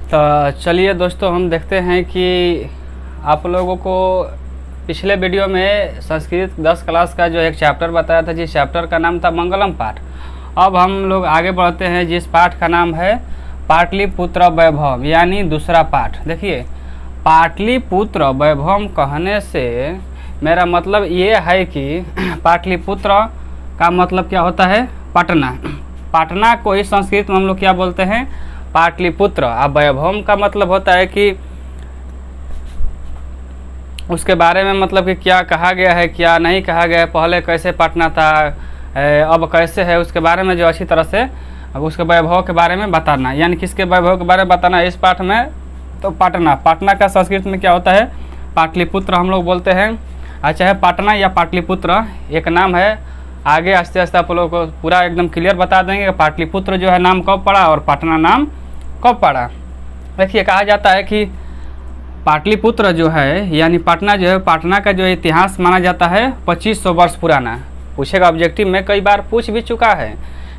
तो चलिए दोस्तों, हम देखते हैं कि आप लोगों को पिछले वीडियो में संस्कृत 10 क्लास का जो एक चैप्टर बताया था, जिस चैप्टर का नाम था मंगलम पाठ। अब हम लोग आगे बढ़ते हैं, जिस पाठ का नाम है पाटलिपुत्र वैभव, यानी दूसरा पाठ। देखिए, पाटलिपुत्र वैभव कहने से मेरा मतलब ये है कि पाटलिपुत्र का मतलब क्या होता है? पटना। पटना को ही संस्कृत में हम लोग क्या बोलते हैं? पाटलिपुत्र। अब वैभव का मतलब होता है कि उसके बारे में, मतलब कि क्या कहा गया है, क्या नहीं कहा गया है, पहले कैसे पटना था, अब कैसे है, उसके बारे में जो अच्छी तरह से उसके वैभव के बारे में बताना, यानी किसके वैभव के बारे में बताना इस पाठ में। तो पटना का संस्कृत में क्या होता है? पाटलिपुत्र हम लोग बोलते हैं। अच्छा है, पटना या पाटलिपुत्र एक नाम है। आगे आस्ते आस्ते आप लोगों को पूरा एकदम क्लियर बता देंगे कि पाटलिपुत्र जो है नाम कब पड़ा और पटना नाम कब पड़ा। देखिए, कहा जाता है कि पाटलिपुत्र जो है यानी पटना जो है, पटना का जो इतिहास माना जाता है 2500 वर्ष पुराना। पूछेगा ऑब्जेक्टिव में, कई बार पूछ भी चुका है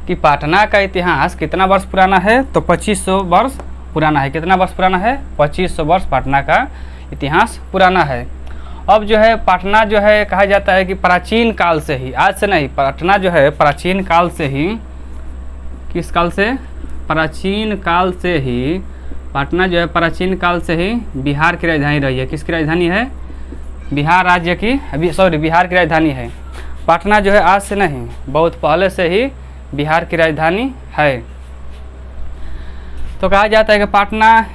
कि पटना का इतिहास कितना वर्ष पुराना है, तो 2500 वर्ष पुराना है। कितना वर्ष पुराना है? 2500 वर्ष पटना का इतिहास पुराना है। अब जो है पटना जो है, कहा जाता है कि प्राचीन काल से ही, आज से नहीं, पटना जो है प्राचीन काल से ही, किस काल से? प्राचीन काल से ही पटना जो है प्राचीन काल से ही बिहार की राजधानी रही है। किसकी राजधानी है? बिहार राज्य की, बिहार की राजधानी है। पटना जो है आज से नहीं, बहुत पहले से ही बिहार की राजधानी है। तो कहा जाता है कि पटना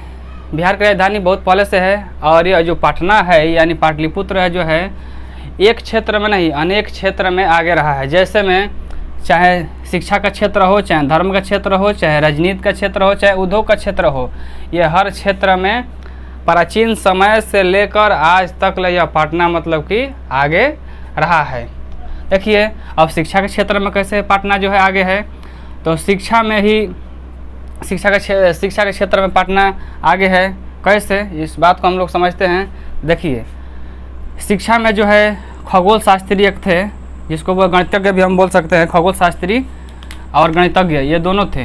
बिहार की राजधानी बहुत पहले से है। और ये जो पटना है यानी पाटलिपुत्र है, जो है एक क्षेत्र में नहीं, अनेक क्षेत्र में आगे रहा है। जैसे में चाहे शिक्षा का क्षेत्र हो, चाहे धर्म का क्षेत्र हो, चाहे राजनीति का क्षेत्र हो, चाहे उद्योग का क्षेत्र हो, ये हर क्षेत्र में प्राचीन समय से लेकर आज तक यह पटना मतलब कि आगे रहा है। देखिए, अब शिक्षा के क्षेत्र में कैसे पटना जो है आगे है, तो शिक्षा में ही, शिक्षा के क्षेत्र में पटना आगे है। कैसे? इस बात को हम लोग समझते हैं। देखिए, शिक्षा में जो है खगोल शास्त्री एक थे, जिसको वो गणितज्ञ भी हम बोल सकते हैं। खगोल शास्त्री और गणितज्ञ ये दोनों थे।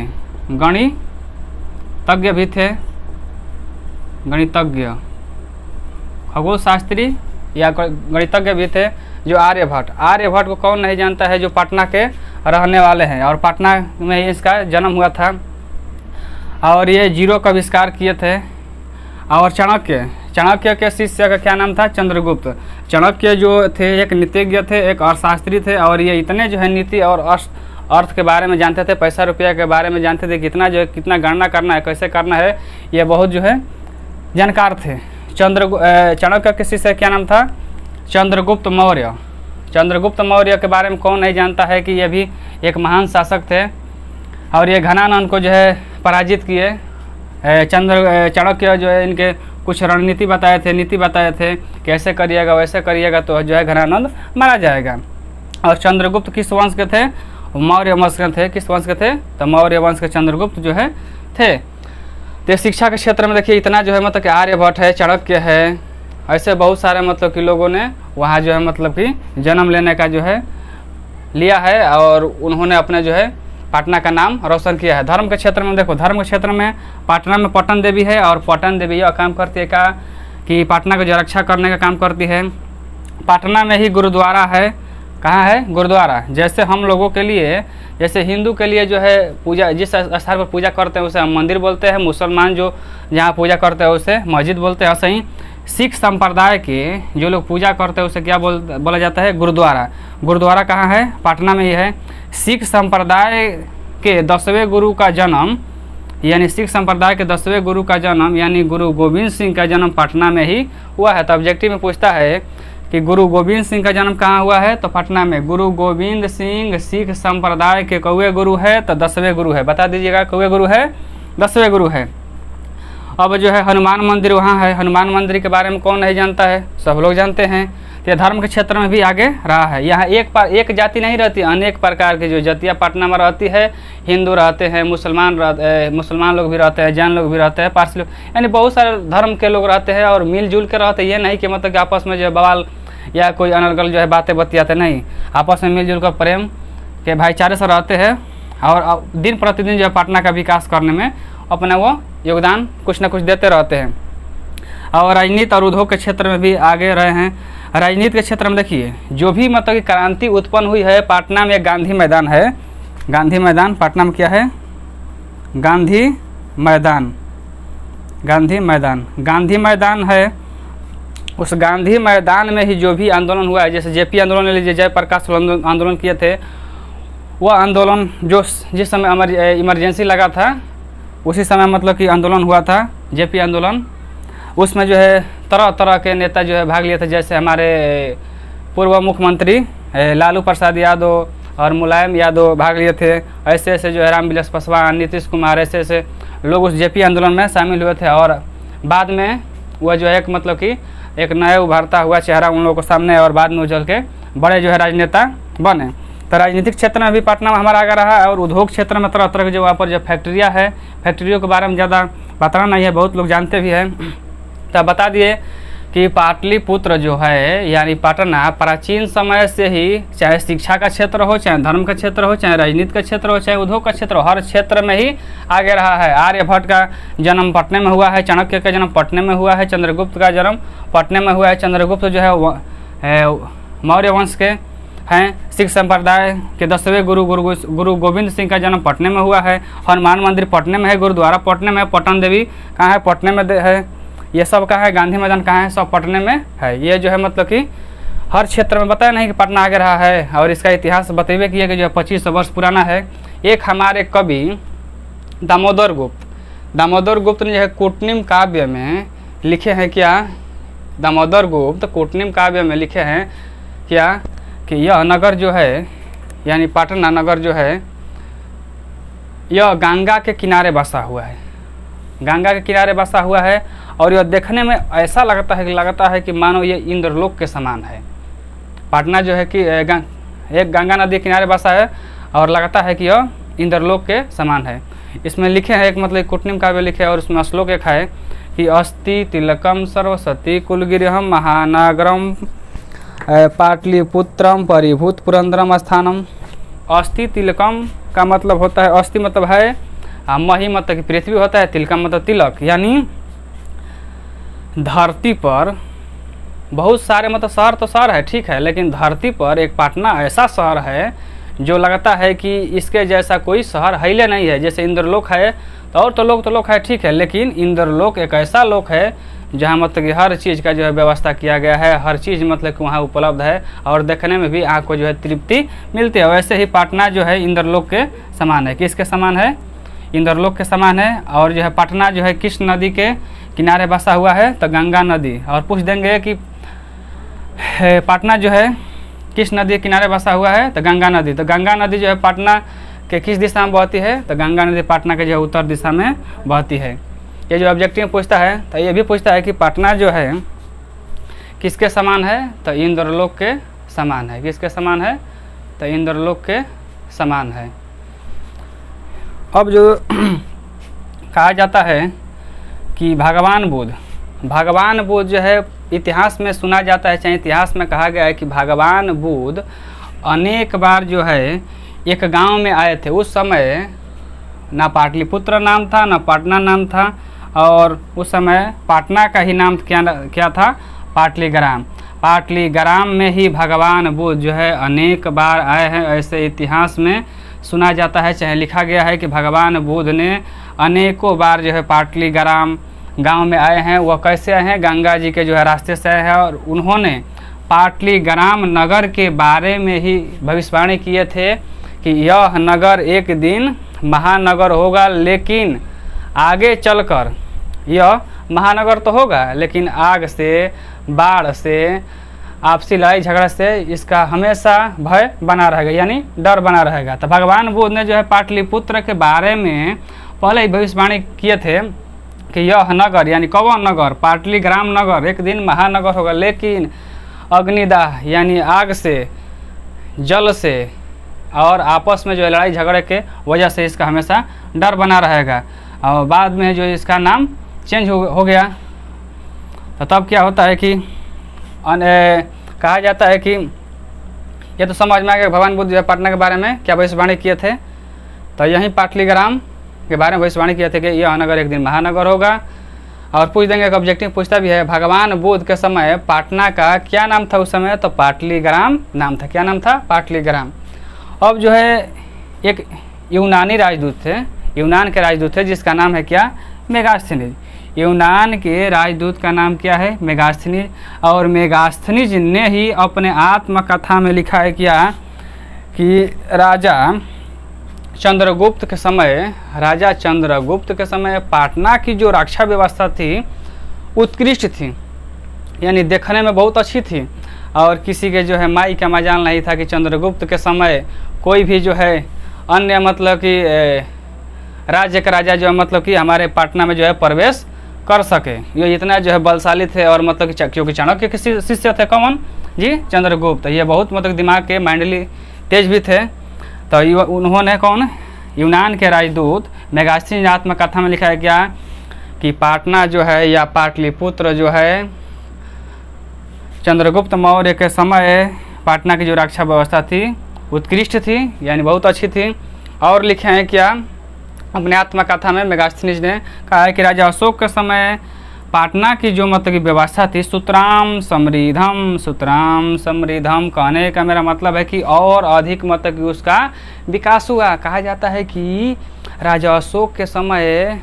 गणितज्ञ भी थे, गणितज्ञ, खगोल शास्त्री या गणितज्ञ भी थे, जो आर्यभट्ट। आर्यभट्ट को कौन नहीं जानता है, जो पटना के रहने वाले हैं, और पटना में ही इसका जन्म हुआ था। और ये जीरो का आविष्कार किए थे। और चाणक्य के शिष्य का क्या नाम था? चंद्रगुप्त। चाणक्य जो थे एक नीतिज्ञ थे, एक अर्थशास्त्री थे, और ये इतने जो है नीति और अर्थ के बारे में जानते थे, पैसा रुपया के बारे में जानते थे, कितना गणना करना है, कैसे करना है, ये बहुत जो है जानकार थे। चाणक्य के शिष्य क्या नाम था? चंद्रगुप्त मौर्य। चंद्रगुप्त मौर्य के बारे में कौन नहीं जानता है कि ये भी एक महान शासक थे, और ये घनानंद को जो है पराजित किए। चाणक्य जो है इनके कुछ रणनीति बताए थे, नीति बताए थे, कैसे करिएगा वैसे करिएगा तो जो है घनानंद मारा जाएगा। और चंद्रगुप्त किस वंश के थे? मौर्य वंश के थे। किस वंश के थे? तो मौर्य वंश के चंद्रगुप्त जो है थे। तो शिक्षा के क्षेत्र में देखिए इतना जो है, मतलब कि आर्यभट्ट है, चाणक्य है, ऐसे बहुत सारे मतलब कि लोगों ने वहाँ जो है मतलब कि जन्म लेने का जो है लिया है, और उन्होंने अपने जो है पटना का नाम रोशन किया है। धर्म के क्षेत्र में देखो, धर्म के क्षेत्र में पटना में पटन देवी है, और पटन देवी यह काम करती है क्या कि पटना को जो रक्षा करने का काम करती है। पटना में ही गुरुद्वारा है। कहाँ है? गुरुद्वारा। जैसे हम लोगों के लिए, जैसे हिंदू के लिए जो है पूजा, जिस स्थान पर पूजा करते हैं उसे हम मंदिर बोलते हैं, मुसलमान जो जहाँ पूजा करते हैं उसे मस्जिद बोलते हैं। ऐसे ही सिख संप्रदाय के जो लोग पूजा करते हैं उसे क्या बोला जाता है? गुरुद्वारा। गुरुद्वारा कहाँ है? पटना में ही है। सिख संप्रदाय के 10वें गुरु का जन्म, यानी सिख संप्रदाय के 10वें गुरु का जन्म यानी गुरु गोविंद सिंह का जन्म पटना में ही हुआ है। तो ऑब्जेक्टिव में पूछता है कि गुरु गोविंद सिंह का जन्म कहाँ हुआ है, तो पटना में। गुरु गोविंद सिंह सिख संप्रदाय के कौवे गुरु है, तो 10वें गुरु है। बता दीजिएगा, कौवे गुरु है, 10वें गुरु है। अब जो है हनुमान मंदिर वहाँ है। हनुमान मंदिर के बारे में कौन नहीं जानता है? सब लोग जानते हैं। तो धर्म के क्षेत्र में भी आगे रहा है। यहाँ एक जाति नहीं रहती, अनेक प्रकार की जो जातियाँ पटना में रहती है। हिंदू रहते हैं, मुसलमान लोग भी रहते हैं, जैन लोग भी रहते हैं, पारसी लोग, यानी बहुत सारे धर्म के लोग रहते हैं और मिलजुल के रहते हैं। ये नहीं कि मतलब कि आपस में जो बवाल या कोई अनर्गल जो है बातें बतियाते नहीं, आपस में मिलजुल कर प्रेम के भाईचारे से रहते हैं। और दिन प्रतिदिन जो है पटना का विकास करने में अपना वो योगदान कुछ ना कुछ देते रहते हैं। और राजनीति और उद्योग के क्षेत्र में भी आगे रहे हैं। राजनीति के क्षेत्र में देखिए जो भी मतलब कि क्रांति उत्पन्न हुई है, पटना में एक गांधी मैदान है, गांधी मैदान पटना में क्या है, गांधी मैदान, गांधी मैदान, गांधी मैदान है। उस गांधी मैदान में ही जो भी आंदोलन हुआ है, जैसे जेपी आंदोलन ले लीजिए, जयप्रकाश आंदोलन किए थे, वह आंदोलन जो जिस समय इमरजेंसी लगा था उसी समय मतलब कि आंदोलन हुआ था, जेपी आंदोलन। उसमें जो है तरह तरह के नेता जो है भाग लिए थे, जैसे हमारे पूर्व मुख्यमंत्री लालू प्रसाद यादव और मुलायम यादव भाग लिए थे। ऐसे ऐसे जो है रामविलास पासवान, नीतीश कुमार, ऐसे ऐसे लोग उस जेपी आंदोलन में शामिल हुए थे। और बाद में वह जो है एक मतलब कि एक नया उभरता हुआ चेहरा उन लोगों को सामने, और बाद में उछल के बड़े जो है राजनेता बने। तो राजनीतिक क्षेत्र में भी पटना में हमारा आगे रहा है। और उद्योग क्षेत्र में तरह तरह के जो वहाँ पर जो फैक्ट्रियाँ है, फैक्ट्रियों के बारे में ज़्यादा बताना नहीं है, बहुत लोग जानते भी हैं। तो बता दिए कि पाटलिपुत्र जो है यानी पटना प्राचीन समय से ही, चाहे शिक्षा का क्षेत्र हो, चाहे धर्म का क्षेत्र हो, चाहे राजनीति का क्षेत्र हो, चाहे उद्योग का क्षेत्र हो, हर क्षेत्र में ही आगे रहा है। आर्यभट्ट का जन्म पटना में हुआ है, चाणक्य का जन्म पटना में हुआ है, चंद्रगुप्त का जन्म पटना में हुआ है। चंद्रगुप्त जो है मौर्य वंश के हैं। सिख संप्रदाय के 10वें गुरु गोविंद सिंह का जन्म पटना में हुआ है। हनुमान मंदिर पटना में है, गुरुद्वारा पटना में है, पटन देवी कहाँ है, पटना में है। ये सब कहाँ है, गांधी मैदान कहाँ है, सब पटना में है। ये जो है मतलब कि हर क्षेत्र में बताया नहीं कि पटना आगे रहा है। और इसका इतिहास बतेबे किया कि जो है 2500 वर्ष पुराना है। एक हमारे कवि दामोदर गुप्त ने जो है कूटनीम काव्य में लिखे हैं क्या, दामोदर गुप्त कूटनीम काव्य में लिखे हैं क्या कि यह नगर जो है यानी पटना नगर जो है यह गंगा के किनारे बसा हुआ है, गंगा के किनारे बसा हुआ है। और यह देखने में ऐसा लगता है कि मानो ये इंद्रलोक के समान है। पटना जो है कि एक गंगा नदी के किनारे बसा है और लगता है कि यह इंद्रलोक के समान है। इसमें लिखे हैं एक मतलब कुटनीम काव्य लिखे और उसमें श्लोक एक है कि अस्ति तिलकम सरस्वती कुलगिरिहम महानगरम पाटलिपुत्रम परिभूत पुरंदरम स्थानम। अस्ति तिलकम का मतलब होता है, अस्ति मतलब है मही मतलब कि पृथ्वी होता है, तिलकम मतलब तिलक, यानी धरती पर बहुत सारे मतलब शहर तो शहर है ठीक है, लेकिन धरती पर एक पटना ऐसा शहर है जो लगता है कि इसके जैसा कोई शहर हिले नहीं है। जैसे इंद्रलोक है तो और तो लोक है ठीक है, लेकिन इंद्रलोक एक ऐसा लोक है जहाँ मतलब कि हर चीज़ का जो है व्यवस्था किया गया है, हर चीज़ मतलब कि वहाँ उपलब्ध है और देखने में भी आँख को जो है तृप्ति मिलती है। वैसे ही पटना जो है इंद्रलोक के समान है। किसके समान है, इंद्रलोक के समान है। और जो है पटना जो है किस नदी के किनारे बसा हुआ है, तो गंगा नदी। और पूछ देंगे कि पटना जो है किस नदी के किनारे बसा हुआ है, तो गंगा नदी। तो गंगा नदी जो है पटना के किस दिशा में बहती है, तो गंगा नदी पटना के जो है उत्तर दिशा में बहती है। ये जो ऑब्जेक्टिव पूछता है तो ये भी पूछता है कि पटना जो है किसके समान है, तो इंद्रलोक के समान है। किसके समान है, तो इंद्रलोक के समान है। अब जो कहा जाता है कि भगवान बुद्ध जो है इतिहास में सुना जाता है, चाहे इतिहास में कहा गया है कि भगवान बुद्ध अनेक बार जो है एक गांव में आए थे। उस समय ना पाटलिपुत्र नाम था ना पटना नाम था, और उस समय पटना का ही नाम क्या था, पाटलीग्राम। पाटलीग्राम में ही भगवान बुद्ध जो है अनेक बार आए हैं, ऐसे इतिहास में सुना जाता है, चाहे लिखा गया है कि भगवान बुद्ध ने अनेकों बार जो है पाटलीग्राम गांव में आए हैं। वह कैसे आए हैं, गंगा जी के जो है रास्ते से आए हैं, और उन्होंने पाटलीग्राम नगर के बारे में ही भविष्यवाणी किए थे कि यह नगर एक दिन महानगर होगा, लेकिन आगे चलकर यह महानगर तो होगा लेकिन आग से, बाढ़ से, आपसी लड़ाई झगड़ा से इसका हमेशा भय बना रहेगा, यानी डर बना रहेगा। तो भगवान बुद्ध ने जो है पाटलिपुत्र के बारे में पहले ही भविष्यवाणी किए थे कि यह नगर यानी कौन नगर, पाटलीग्राम नगर एक दिन महानगर होगा, लेकिन अग्निदाह यानी आग से, जल से और आपस में जो है लड़ाई झगड़े के वजह से इसका हमेशा डर बना रहेगा। और बाद में जो इसका नाम चेंज हो गया। तो तब क्या होता है कि कहा जाता है कि ये तो समझ में आ गया भगवान बुद्ध जो है पटना के बारे में क्या भविष्यवाणी किए थे। तो यहीं पाटलीग्राम के बारे में भविष्यवाणी किया था कि यह नगर एक दिन महानगर होगा। और पूछ देंगे, एक ऑब्जेक्टिव पूछता भी है, भगवान बुद्ध के समय पाटना का क्या नाम था उस समय? तो पाटलीग्राम नाम था। क्या नाम था? पाटलीग्राम। अब जो है एक यूनानी राजदूत थे, यूनान के राजदूत थे, जिसका नाम है क्या? मेगास्थनीज। यूनान के राजदूत का नाम क्या है? मेगास्थनीज। और मेगास्थनीज ने ही अपने आत्मकथा में लिखा है क्या? कि राजा चंद्रगुप्त के समय पाटना की जो रक्षा व्यवस्था थी उत्कृष्ट थी, यानी देखने में बहुत अच्छी थी। और किसी के जो है माई का मजाल नहीं था कि चंद्रगुप्त के समय कोई भी जो है अन्य मतलब कि राज्य का राजा जो है मतलब कि हमारे पाटना में जो है प्रवेश कर सके। ये इतना जो है बलशाली थे और मतलब कि क्योंकि चाणक्य के शिष्य थे कौन जी? चंद्रगुप्त। ये बहुत मतलब दिमाग के माइंडली तेज भी थे। तो उन्होंने कौन? यूनान के राजदूत मेगास्थनीज ने आत्मकथा में लिखा है क्या? कि पाटना जो है या पाटलिपुत्र जो है चंद्रगुप्त मौर्य के समय पाटना की जो रक्षा व्यवस्था थी उत्कृष्ट थी, यानी बहुत अच्छी थी। और लिखे हैं क्या अपने आत्मकथा में? मेगास्थनीज ने कहा है कि राजा अशोक के समय पाटना की जो मतलब की व्यवस्था थी सुतराम समृद्धम कहने का मेरा मतलब है कि और अधिक मतलब कि उसका विकास हुआ। कहा जाता है कि राजा अशोक के समय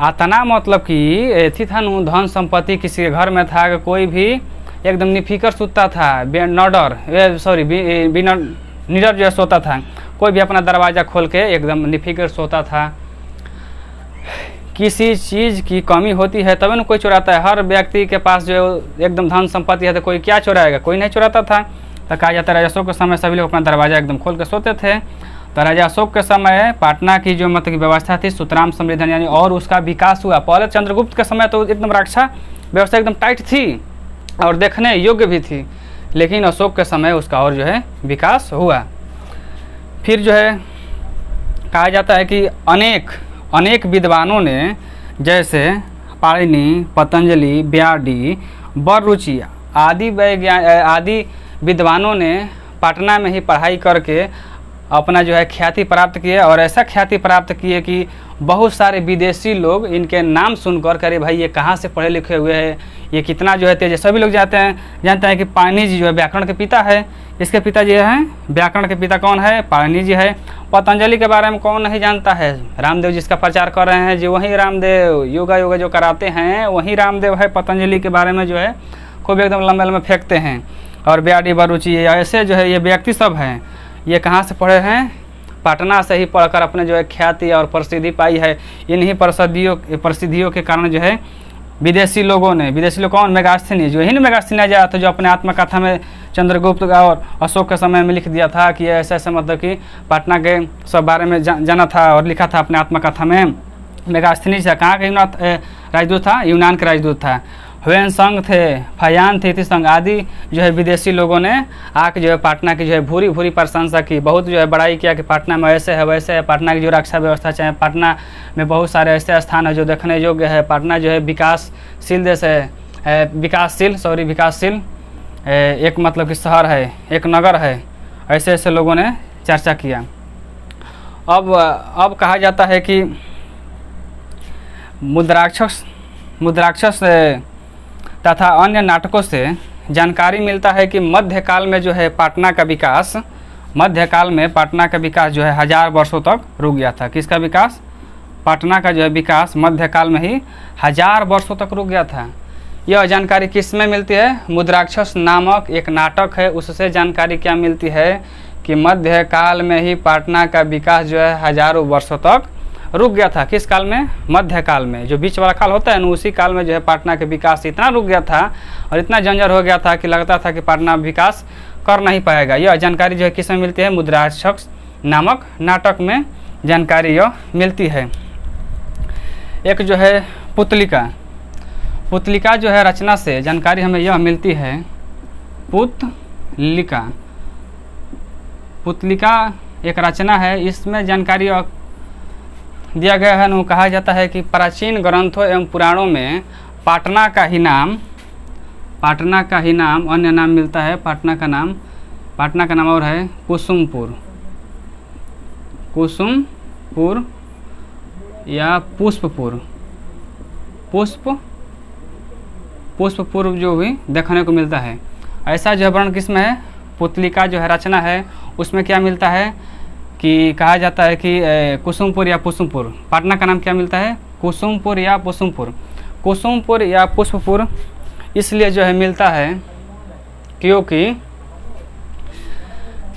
इतना मतलब कि थी था धन संपत्ति किसी के घर में था कि कोई भी एकदम निफिकर सोता था, निडर जो सोता था। कोई भी अपना दरवाज़ा खोल के एकदम निफिकर सोता था। किसी चीज़ की कमी होती है तभी ना कोई चुराता है। हर व्यक्ति के पास जो एकदम धन संपत्ति है तो कोई क्या चुराएगा? कोई नहीं चुराता था। तो कहा जाता है राजा अशोक के समय सभी लोग अपना दरवाज़ा एकदम खोल के सोते थे। तो राजा अशोक के समय पाटना की जो मतलब की व्यवस्था थी सुतराम समृद्धन, यानी और उसका विकास हुआ। पहले चंद्रगुप्त के समय तो एकदम रक्षा व्यवस्था एकदम टाइट थी और देखने योग्य भी थी, लेकिन अशोक के समय उसका और जो है विकास हुआ। फिर जो है कहा जाता है कि अनेक विद्वानों ने जैसे पाणिनि, पतंजलि, ब्याडी, बररुचि आदि विद्वानों ने पटना में ही पढ़ाई करके अपना जो है ख्याति प्राप्त किए। और ऐसा ख्याति प्राप्त किए कि बहुत सारे विदेशी लोग इनके नाम सुनकर करे भाई ये कहाँ से पढ़े लिखे हुए हैं, ये कितना जो है तेज है। सभी लोग जानते हैं कि पाणिनि जी जो है व्याकरण के पिता है। इसके पिता जी हैं व्याकरण के पिता कौन है? पाणिनि जी है। पतंजलि के बारे में कौन नहीं जानता है? रामदेव जिसका प्रचार कर रहे हैं जो वही रामदेव, योगा जो कराते हैं वही रामदेव है। पतंजलि के बारे में जो है खूब एकदम लंबे लंबे फेंकते हैं। और ब्याडी, बररुचि ऐसे जो है ये व्यक्ति सब हैं, ये कहाँ से पढ़े हैं? पटना से ही पढ़कर अपने जो है ख्याति और प्रसिद्धि पाई है। इन्हीं प्रसिद्धियों के कारण जो है विदेशी लोग कौन? मेगास्थनीज। जो ही मेगास्थनीज आया था जो अपने आत्मकथा में चंद्रगुप्त और अशोक के समय में लिख दिया था कि ऐसे ऐसे मतलब कि पटना के सब बारे में जाना था और लिखा था अपने आत्मकथा में। मेगास्थनीज था। कहाँ का राजदूत था? यूनान का राजदूत था। ह्वेनसंग थे, फयान थे, संग आदि जो है विदेशी लोगों ने आके जो है पटना की जो है भूरी भूरी प्रशंसा की, बहुत जो है बड़ाई किया कि पटना में ऐसे है वैसे है। पटना की जो रक्षा व्यवस्था चाहे पटना में बहुत सारे ऐसे स्थान है जो देखने योग्य है। पटना जो है विकासशील देश है, विकासशील एक मतलब कि शहर है, एक नगर है। ऐसे ऐसे लोगों ने चर्चा किया। अब कहा जाता है कि मुद्राक्षस तथा अन्य नाटकों से जानकारी मिलता है कि मध्यकाल में जो है पटना का विकास जो है 1000 वर्षों तक रुक गया था। किसका विकास? पटना का जो है विकास मध्यकाल में ही 1000 वर्षों तक रुक गया था। यह जानकारी किस में मिलती है? मुद्राक्षस नामक एक नाटक है, उससे जानकारी क्या मिलती है कि मध्यकाल में ही पटना का विकास जो है हजारों वर्षों तक रुक गया था। किस काल में? मध्यकाल में। जो बीच वाला काल होता है ना, उसी काल में जो है पटना के विकास इतना रुक गया था और इतना जंजर हो गया था कि लगता था कि पटना विकास कर नहीं पाएगा। यह जानकारी जो है किस में मिलती है? मुद्राक्षस नामक नाटक में जानकारी यह मिलती है। एक जो है पुतलिका जो है रचना से जानकारी हमें यह मिलती है। पुतलिका एक रचना है, इसमें जानकारी दिया गया है। न कहा जाता है कि प्राचीन ग्रंथों एवं पुराणों में पटना का ही नाम अन्य नाम मिलता है। पटना का नाम और है कुसुमपुर या पुष्पपुर, पुष्पपुर जो भी देखने को मिलता है। ऐसा जो वर्ण किसमें है, पुतलिका जो है रचना है उसमें क्या मिलता है कि कहा जाता है कि कुसुमपुर या पुष्पपुर। पटना का नाम क्या मिलता है, कुसुमपुर या पुष्पपुर। कुसुमपुर या पुष्पपुर इसलिए जो है मिलता है क्योंकि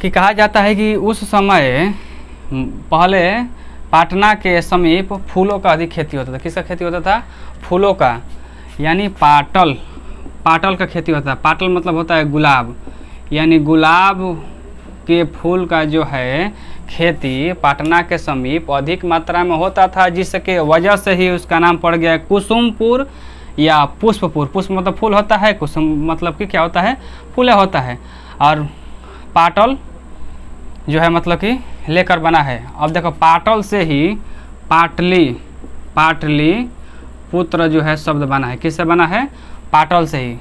कहा जाता है कि उस समय पहले पटना के समीप फूलों का अधिक खेती होता था। किसका खेती होता था, फूलों का, यानी पाटल का खेती होता है। पाटल मतलब होता है गुलाब, यानी गुलाब के फूल का जो है खेती पटना के समीप अधिक मात्रा में होता था, जिसके वजह से ही उसका नाम पड़ गया कुसुमपुर या पुष्पपुर। पुष्प मतलब फूल होता है, कुसुम मतलब कि क्या होता है, फूलें होता है, और पाटल जो है मतलब कि लेकर बना है। अब देखो पाटल से ही पाटली पुत्र जो है शब्द बना है। किससे बना है, पाटल से ही।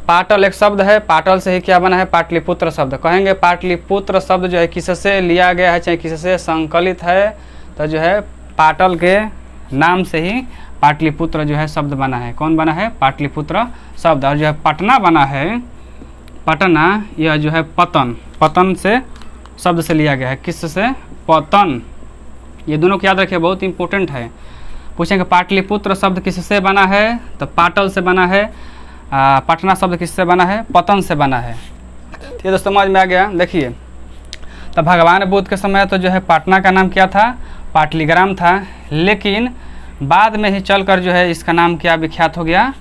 पाटल एक शब्द है, पाटल से ही क्या बना है, पाटलिपुत्र शब्द। कहेंगे पाटलिपुत्र शब्द जो है किससे लिया गया है, चाहे किससे संकलित है, तो जो है पाटल के नाम से ही पाटलिपुत्र जो है शब्द बना है। कौन बना है, पाटलिपुत्र शब्द। और जो है पटना बना है, पटना यह जो है पतन से शब्द से लिया गया है। किससे, पतन। ये दोनों को याद रखिए, बहुत इंपॉर्टेंट है। पूछेंगे पाटलिपुत्र शब्द किससे बना है, तो पाटल से बना है। पटना शब्द किससे बना है, पतन से बना है। ये तो समझ में आ गया। देखिए, तो भगवान बुद्ध के समय तो जो है पटना का नाम क्या था, पाटलीग्राम था, लेकिन बाद में ही चलकर जो है इसका नाम क्या विख्यात हो गया,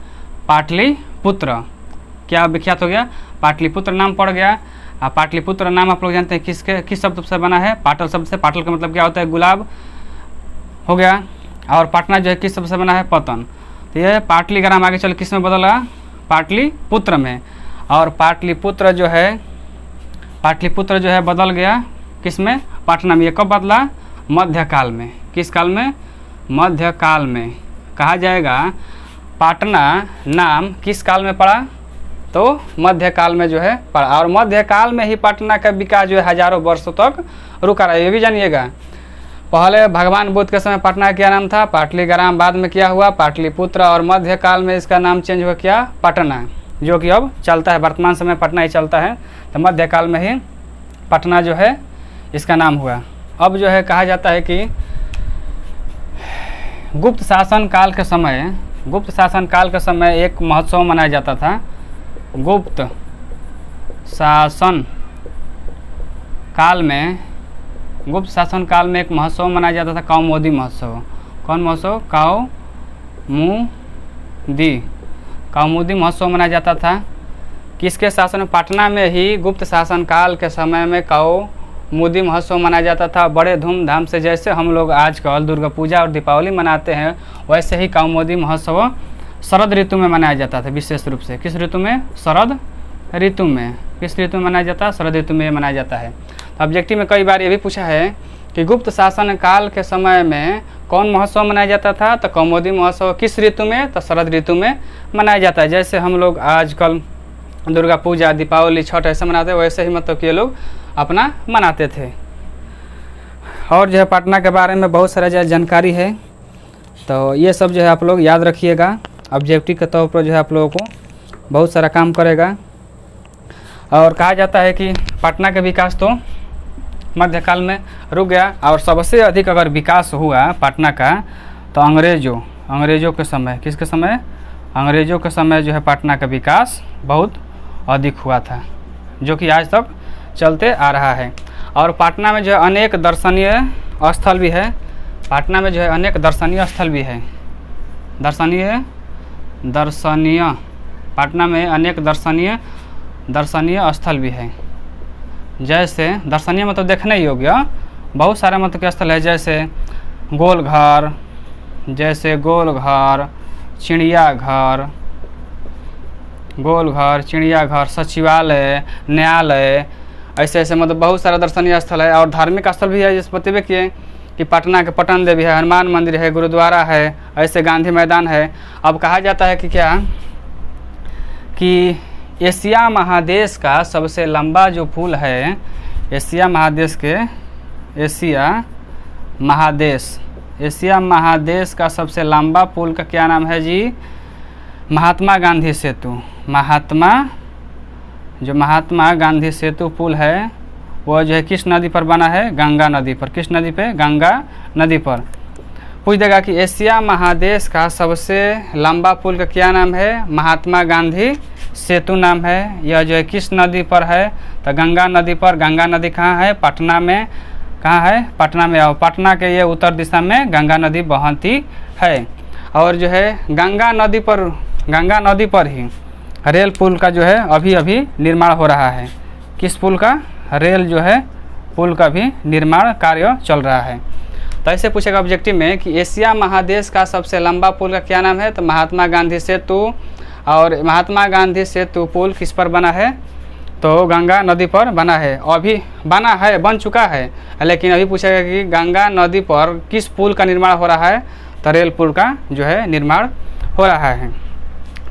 पाटलिपुत्र। क्या विख्यात हो गया, पाटलिपुत्र नाम पड़ गया। पाटलिपुत्र नाम आप लोग जानते हैं किस शब्द से बना है, पाटल शब्द से। पाटल का मतलब क्या होता है, गुलाब हो गया। और पटना जो है किस शब्द से बना है, पतन। तो यह पाटलीग्राम आगे चल किस में बदला, पाटलिपुत्र में। और पाटलिपुत्र जो है बदल गया किस में, पटना में। ये कब बदला, मध्यकाल में। किस काल में, मध्यकाल में। कहा जाएगा पटना नाम किस काल में पड़ा, तो मध्यकाल में जो है पड़ा। और मध्यकाल में ही पटना का विकास जो है हजारों वर्षों तक रुका रहा है। ये भी जानिएगा, पहले भगवान बुद्ध के समय पटना का क्या नाम था, पाटलीग्राम। बाद में क्या हुआ, पाटलिपुत्र। और मध्यकाल में इसका नाम चेंज हुआ क्या, पटना, जो कि अब चलता है। वर्तमान समय पटना ही चलता है। तो मध्यकाल में ही पटना जो है इसका नाम हुआ। अब जो है कहा जाता है कि गुप्त शासन काल के समय एक महोत्सव मनाया जाता था। गुप्त शासन काल में एक महोत्सव मनाया जाता था, कौमुदी महोत्सव। कौन महोत्सव, कौमुदी महोत्सव मनाया जाता था। किसके शासन में, पटना में ही गुप्त शासन काल के समय में कौमुदी महोत्सव मनाया जाता था बड़े धूमधाम से। जैसे हम लोग आजकल दुर्गा पूजा और दीपावली मनाते हैं, वैसे ही कौमुदी महोत्सव शरद ऋतु में मनाया जाता था विशेष रूप से। किस ऋतु में, शरद ऋतु में। किस ऋतु में मनाया जाता है, शरद ऋतु में मनाया जाता है। ऑब्जेक्टिव में कई बार ये भी पूछा है कि गुप्त शासन काल के समय में कौन महोत्सव मनाया जाता था, तो कौमुदी महोत्सव। किस ऋतु में, तो शरद ऋतु में मनाया जाता है। जैसे हम लोग आजकल दुर्गा पूजा, दीपावली, छठ ऐसे मनाते हैं, वैसे ही मतलब कि ये लोग अपना मनाते थे। और जो है पटना के बारे में बहुत सारा जानकारी है, तो ये सब जो है आप लोग याद रखिएगा। ऑब्जेक्टिव के तौर पर जो है आप लोगों को बहुत सारा काम करेगा। और कहा जाता है कि पटना का विकास तो मध्यकाल में रुक गया, और सबसे अधिक अगर विकास हुआ पटना का तो अंग्रेज़ों के समय। किसके समय, अंग्रेज़ों के समय जो है पटना का विकास बहुत अधिक हुआ था, जो कि आज तक चलते आ रहा है। और पटना में जो है अनेक दर्शनीय स्थल भी है। पटना में जो है अनेक दर्शनीय स्थल भी है। पटना में अनेक दर्शनीय स्थल भी है। जैसे दर्शनीय मतलब देखने योग्य बहुत सारे मतलब के स्थल है, जैसे गोलघर, चिड़ियाघर, सचिवालय, न्यायालय, ऐसे मतलब बहुत सारा दर्शनीय स्थल है। और धार्मिक स्थल भी है, जैसे बतेबे किए कि पटना के पटन देवी है, हनुमान मंदिर है, गुरुद्वारा है, ऐसे गांधी मैदान है। अब कहा जाता है कि क्या, कि एशिया महादेश का सबसे लंबा जो पुल है, एशिया महादेश एशिया महादेश का सबसे लंबा पुल का क्या नाम है जी? महात्मा गांधी सेतु। महात्मा गांधी सेतु पुल है वो जो है किस नदी पर बना है? गंगा नदी पर। किस नदी पे? गंगा नदी पर। पूछ देगा कि एशिया महादेश का सबसे लंबा पुल का क्या नाम है? महात्मा गांधी सेतु नाम है। यह जो है किस नदी पर है? तो गंगा नदी पर। गंगा नदी कहाँ है? पटना में। कहाँ है? पटना में। और पटना के ये उत्तर दिशा में गंगा नदी बहती है। और जो है गंगा नदी पर ही रेल पुल का जो है अभी अभी निर्माण हो रहा है। किस पुल का? रेल जो है पुल का भी निर्माण कार्य चल रहा है। तो ऐसे पूछेगा ऑब्जेक्टिव में कि एशिया महादेश का सबसे लंबा पुल का क्या नाम है? तो महात्मा गांधी सेतु। और महात्मा गांधी सेतु पुल किस पर बना है? तो गंगा नदी पर बना है। अभी बना है, बन चुका है, लेकिन अभी पूछेगा कि गंगा नदी पर किस पुल का निर्माण हो रहा है? तो रेल पुल का जो है निर्माण हो रहा है।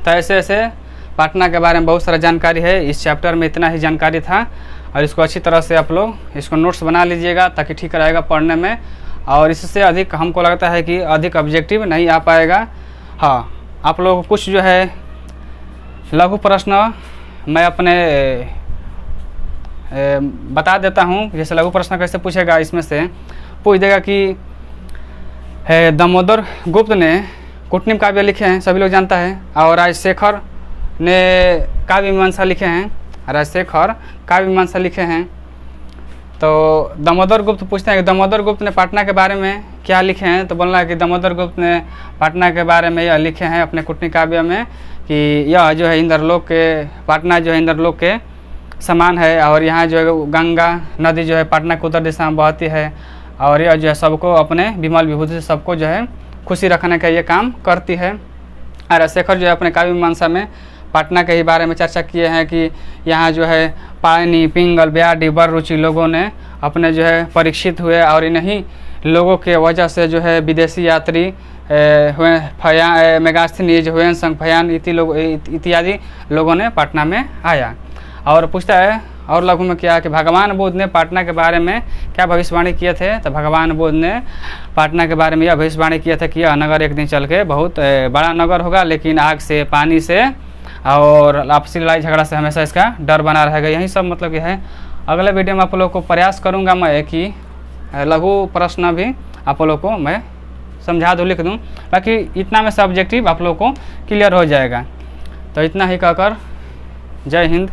तो ऐसे ऐसे पटना के बारे में बहुत सारा जानकारी है। इस चैप्टर में इतना ही जानकारी था और इसको अच्छी तरह से आप लोग इसको नोट्स बना लीजिएगा ताकि ठीक रहेगा पढ़ने में। और इससे अधिक हमको लगता है कि अधिक ऑब्जेक्टिव नहीं आ पाएगा। हाँ, आप लोगों को कुछ जो है लघु प्रश्न मैं अपने बता देता हूँ। जैसे लघु प्रश्न कैसे पूछेगा, इसमें से पूछ देगा कि दामोदर गुप्त ने कुटनीम काव्य लिखे हैं, सभी लोग जानता है। और राजशेखर ने काव्य मीमांसा लिखे हैं। राजशेखर काव्य मीमांसा लिखे हैं। तो दामोदर गुप्त पूछते हैं कि दामोदर गुप्त ने पटना के बारे में क्या लिखे हैं? तो बोलना है कि दामोदर गुप्त ने पटना के बारे में यह लिखे हैं अपने कुटनी काव्य में कि यह जो है इंद्रलोक के, पटना जो है इंद्रलोक के समान है। और यहाँ जो है गंगा नदी जो है पटना के उत्तर दिशा में बहती है। और यह जो है सबको अपने विमल विभूति से सबको जो है खुशी रखने का ये काम करती है। और राजशेखर जो है अपने काव्य मीमांसा में पटना के ही बारे में चर्चा किए हैं कि यहाँ जो है पाणिनि, पिंगल, ब्याडी, बररुचि लोगों ने अपने जो है परीक्षित हुए। और इन्हीं लोगों के वजह से जो है विदेशी यात्री हुए, मेगास्थनीज, हुएनसंग, फयान इत्यादि लोगों ने पटना में आया। और पूछता है और लघु में क्या कि भगवान बुद्ध ने पटना के बारे में क्या भविष्यवाणी किए थे? तो भगवान बुद्ध ने पटना के बारे में यह भविष्यवाणी किया था कि यह नगर एक दिन चल के बहुत बड़ा नगर होगा, लेकिन आग से, पानी से और आपसी लड़ाई झगड़ा से हमेशा इसका डर बना रहेगा। यही सब मतलब कि है। अगले वीडियो में आप लोगों को प्रयास करूंगा मैं कि लघु प्रश्न भी आप लोगों को मैं समझा दूँ, लिख दूँ, बाकी इतना में सब्जेक्टिव आप लोगों को क्लियर हो जाएगा। तो इतना ही कहकर जय हिंद।